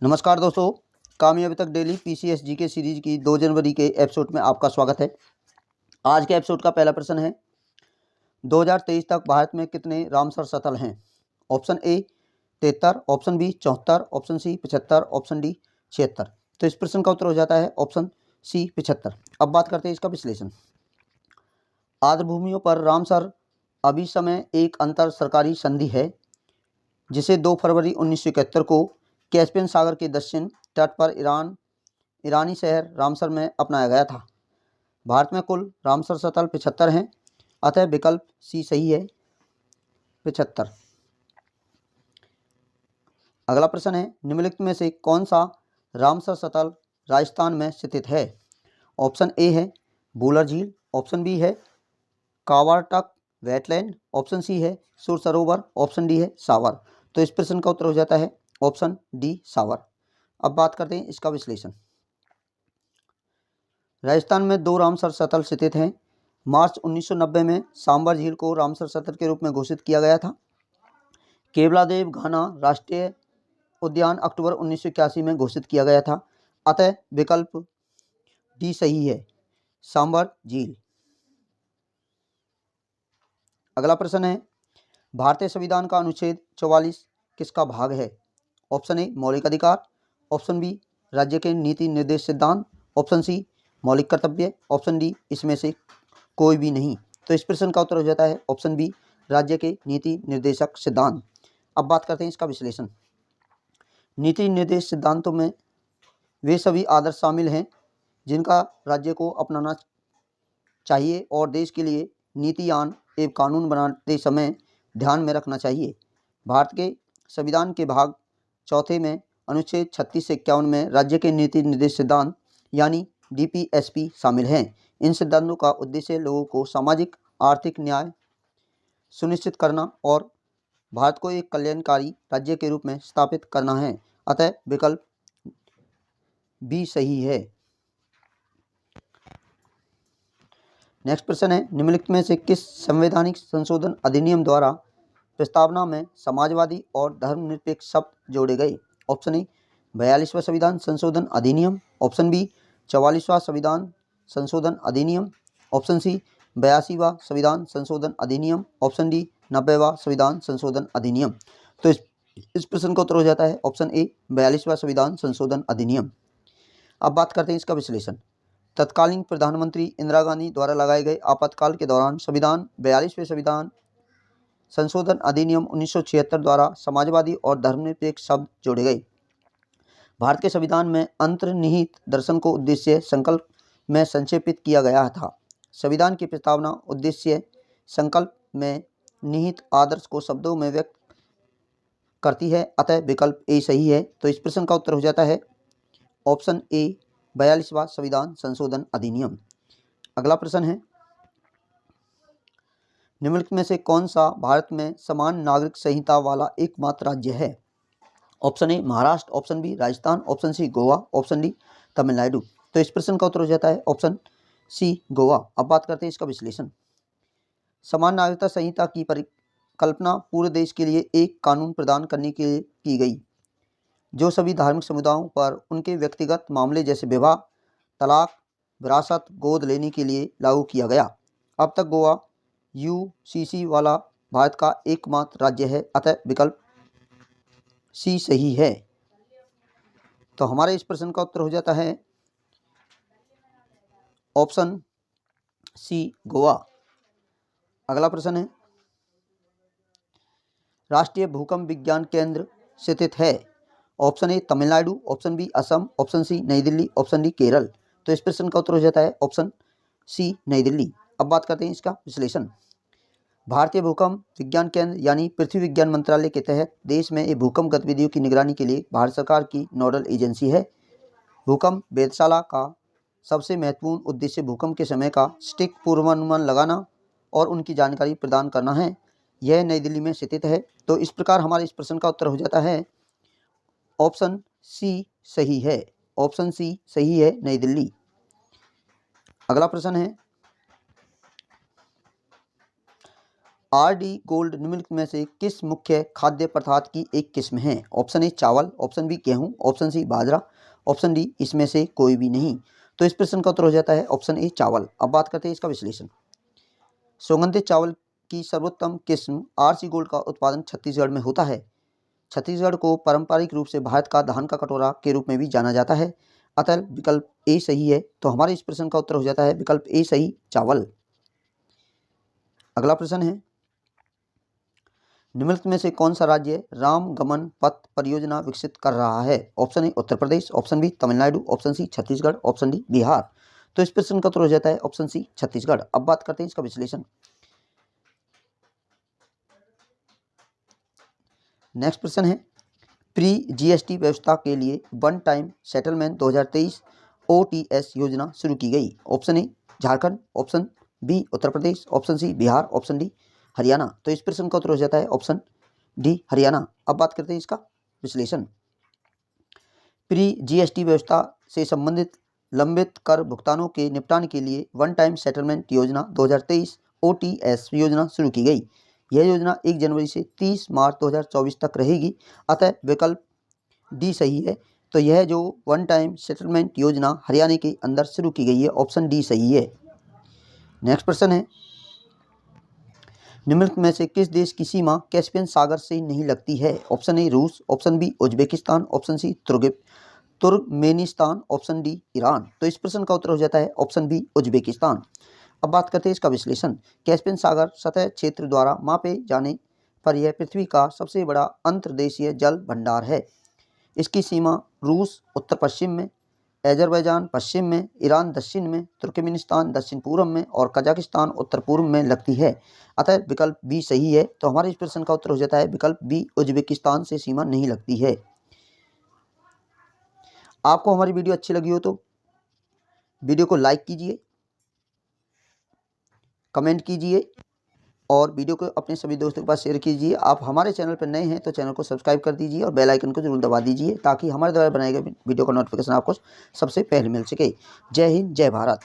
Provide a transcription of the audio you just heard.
नमस्कार दोस्तों, कामयाबी तक डेली पीसीएस जीके सीरीज की 2 जनवरी के एपिसोड में आपका स्वागत है। आज के एपिसोड का पहला प्रश्न है, 2023 तक भारत में कितने रामसर शटल हैं? Option A 73, option B 74, option C 75, option D 76। तो इस प्रश्न का उत्तर हो जाता है ऑप्शन सी 75। अब बात करते हैं इसका विश्लेषण। आर्द्रभूमियों पर रामसर अभी समय एक अंतर सरकारी संधि है जिसे 2 फरवरी 1971 को कैस्पियन सागर के दक्षिण तट पर ईरानी शहर रामसर में अपनाया गया था। भारत में कुल रामसर शटल 75 हैं, अतः विकल्प सी सही है, 75। अगला प्रश्न है, निम्नलिखित में से कौन सा रामसर शटल राजस्थान में स्थित है? ऑप्शन ए है बूलर झील, ऑप्शन बी है कावारटक वेटलैंड, ऑप्शन सी है सुर सरोवर, ऑप्शन डी है सावर। तो इस प्रश्न का उत्तर हो जाता है ऑप्शन डी सावर। अब बात करते हैं इसका विश्लेषण। राजस्थान में 2 रामसर शटल स्थित हैं। मार्च 1990 में सांबर झील को रामसर शटल के रूप में घोषित किया गया था। केवलादेव घाना राष्ट्रीय उद्यान अक्टूबर 1981 में घोषित किया गया था, अतः विकल्प डी सही है, सांबर झील। अगला प्रश्न है, भारतीय संविधान का अनुच्छेद 44 किसका भाग है? ऑप्शन ए मौलिक अधिकार, ऑप्शन बी राज्य के नीति निर्देश सिद्धांत, ऑप्शन सी मौलिक कर्तव्य, ऑप्शन डी इसमें से कोई भी नहीं। तो इस प्रश्न का उत्तर हो जाता है ऑप्शन बी राज्य के नीति निर्देशक सिद्धांत। अब बात करते हैं इसका विश्लेषण। नीति निर्देश सिद्धांतों में वे सभी आदर्श शामिल हैं जिनका राज्य को अपनाना चाहिए और देश के लिए नीतियान एवं कानून बनाते समय ध्यान में रखना चाहिए। भारत के संविधान के भाग चौथे में अनुच्छेद 36 से 51 में राज्य के नीति निर्देश सिद्धांत यानी डीपीएसपी शामिल हैं। इन सिद्धांतों का उद्देश्य लोगों को सामाजिक आर्थिक न्याय सुनिश्चित करना और भारत को एक कल्याणकारी राज्य के रूप में स्थापित करना है, अतः विकल्प बी सही है। नेक्स्ट प्रश्न है, निम्नलिखित में से किस संवैधानिक संशोधन अधिनियम द्वारा प्रस्तावना में समाजवादी और धर्मनिरपेक्ष शब्द जोड़े गए? ऑप्शन ए 42वां संविधान संशोधन अधिनियम, ऑप्शन बी 44वां संविधान संशोधन अधिनियम, ऑप्शन सी 82वां संविधान संशोधन अधिनियम, ऑप्शन डी 90वां संविधान संशोधन अधिनियम। तो इस प्रश्न का उत्तर हो जाता है ऑप्शन ए 42वां संविधान संशोधन अधिनियम। अब बात करते हैं इसका विश्लेषण। तत्कालीन प्रधानमंत्री इंदिरा गांधी द्वारा लगाए गए आपातकाल के दौरान 42वें संविधान संशोधन अधिनियम 1976 द्वारा समाजवादी और धर्मनिरपेक्ष शब्द जोड़े गए। भारत के संविधान में अंतर्निहित दर्शन को उद्देश्य संकल्प में संक्षेपित किया गया था। संविधान की प्रस्तावना उद्देश्य संकल्प में निहित आदर्श को शब्दों में व्यक्त करती है, अतः विकल्प ए सही है। तो इस प्रश्न का उत्तर हो जाता है ऑप्शन ए 42वां संविधान संशोधन अधिनियम। अगला प्रश्न है, निम्नलिखित में से कौन सा भारत में समान नागरिक संहिता वाला एकमात्र राज्य है? Option A Maharashtra, option B Rajasthan, option C Goa, option D Tamil Nadu. तो इस प्रश्न का उत्तर हो जाता है ऑप्शन सी गोवा। अब बात करते हैं इसका विश्लेषण। समान नागरिकता संहिता की परिकल्पना पूरे देश के लिए एक कानून प्रदान करने के लिए की गई जो सभी धार्मिक समुदायों पर उनके व्यक्तिगत मामले जैसे विवाह, तलाक, विरासत, गोद लेने के लिए लागू किया गया। अब तक गोवा यूसीसी वाला भारत का एकमात्र राज्य है, अतः विकल्प सी सही है। तो हमारे इस प्रश्न का उत्तर हो जाता है ऑप्शन सी गोवा। अगला प्रश्न है, राष्ट्रीय भूकंप विज्ञान केंद्र स्थित है? Option A Tamil Nadu, option B Assam, option C New Delhi, option D Kerala. तो इस प्रश्न का उत्तर हो जाता है ऑप्शन सी नई दिल्ली। अब बात करते हैं इसका विश्लेषण। भारतीय भूकंप विज्ञान केंद्र यानी पृथ्वी विज्ञान मंत्रालय के तहत देश में भूकंप गतिविधियों की निगरानी के लिए भारत सरकार की नोडल एजेंसी है। भूकंप वेधशाला का सबसे महत्वपूर्ण उद्देश्य भूकंप के समय का सटीक पूर्वानुमान लगाना और उनकी जानकारी प्रदान करना है। यह नई दिल्ली में स्थित है। तो इस प्रकार हमारे इस प्रश्न का उत्तर हो जाता है ऑप्शन सी सही है, ऑप्शन सी सही है, नई दिल्ली। अगला प्रश्न है, आरडी गोल्ड निम्नलिखित में से किस मुख्य खाद्य पदार्थ की एक किस्म है? ऑप्शन ए चावल, ऑप्शन बी गेहूं, ऑप्शन सी बाजरा, ऑप्शन डी इसमें से कोई भी नहीं। तो इस प्रश्न का उत्तर हो जाता है ऑप्शन ए चावल। अब बात करते हैं इसका विश्लेषण। सुगंधित चावल की सर्वोत्तम किस्म आरसी गोल्ड का उत्पादन छत्तीसगढ़ में होता है। छत्तीसगढ़ को पारंपरिक रूप से भारत का धान का कटोरा के रूप में भी जाना जाता है, अतः विकल्प ए सही है। तो हमारे इस प्रश्न का उत्तर हो जाता है विकल्प ए सही, चावल। अगला प्रश्न है, निम्नलिखित में से कौन सा राज्य रामगमन पथ परियोजना विकसित कर रहा है? Option A Uttar Pradesh, option B Tamil Nadu, option C Chhattisgarh, option D Bihar. तो इस प्रश्न का उत्तर हो जाता है ऑप्शन सी छत्तीसगढ़। अब बात करते हैं इसका विश्लेषण। नेक्स्ट प्रश्न है, प्री जीएसटी व्यवस्था के लिए वन टाइम सेटलमेंट 2023 ओटीएस योजना शुरू की गई। Option A Jharkhand, option B Uttar Pradesh, option C Bihar, option D Haryana. तो इस प्रश्न का उत्तर हो जाता है ऑप्शन डी हरियाणा। अब बात करते हैं इसका विश्लेषण। प्री जीएसटी व्यवस्था से संबंधित लंबित कर भुगतानों के निपटान के लिए वन टाइम सेटलमेंट योजना 2023 ओटीएस योजना शुरू की गई। यह योजना 1 जनवरी से 30 मार्च 2024 तक रहेगी, अतः विकल्प डी सही है। तो यह जो वन टाइम सेटलमेंट योजना हरियाणा के अंदर शुरू की गई है, ऑप्शन डी सही है। नेक्स्ट प्रश्न है, निम्नलिखित में से किस देश की सीमा कैस्पियन सागर से नहीं लगती है? ऑप्शन ए रूस, option B Uzbekistan, option C Turkmenistan, option D Iran. तो इस प्रश्न का उत्तर हो जाता है ऑप्शन बी उज्बेकिस्तान। अब बात करते हैं इसका विश्लेषण। कैस्पियन सागर सतह क्षेत्र द्वारा मापे जाने पर यह पृथ्वी का सबसे बड़ा अंतर्देशीय जल भंडार है। इसकी सीमा रूस उत्तर पश्चिम में, अजरबैजान पश्चिम में, ईरान दक्षिण में, तुर्कमेनिस्तान दक्षिण पूर्व में और कजाकिस्तान उत्तर पूर्व में लगती है, अतः विकल्प बी सही है। तो हमारे इस प्रश्न का उत्तर हो जाता है विकल्प बी, उज्बेकिस्तान से सीमा नहीं लगती है। आपको हमारी वीडियो अच्छी लगी हो तो वीडियो को लाइक कीजिए, कमेंट कीजिए और वीडियो को अपने सभी दोस्तों के पास शेयर कीजिए। आप हमारे चैनल पर नए हैं तो चैनल को सब्सक्राइब कर दीजिए और बेल आइकन को जरूर दबा दीजिए, ताकि हमारे द्वारा बनाए गए वीडियो का नोटिफिकेशन आपको सबसे पहले मिल सके। जय हिंद, जय भारत।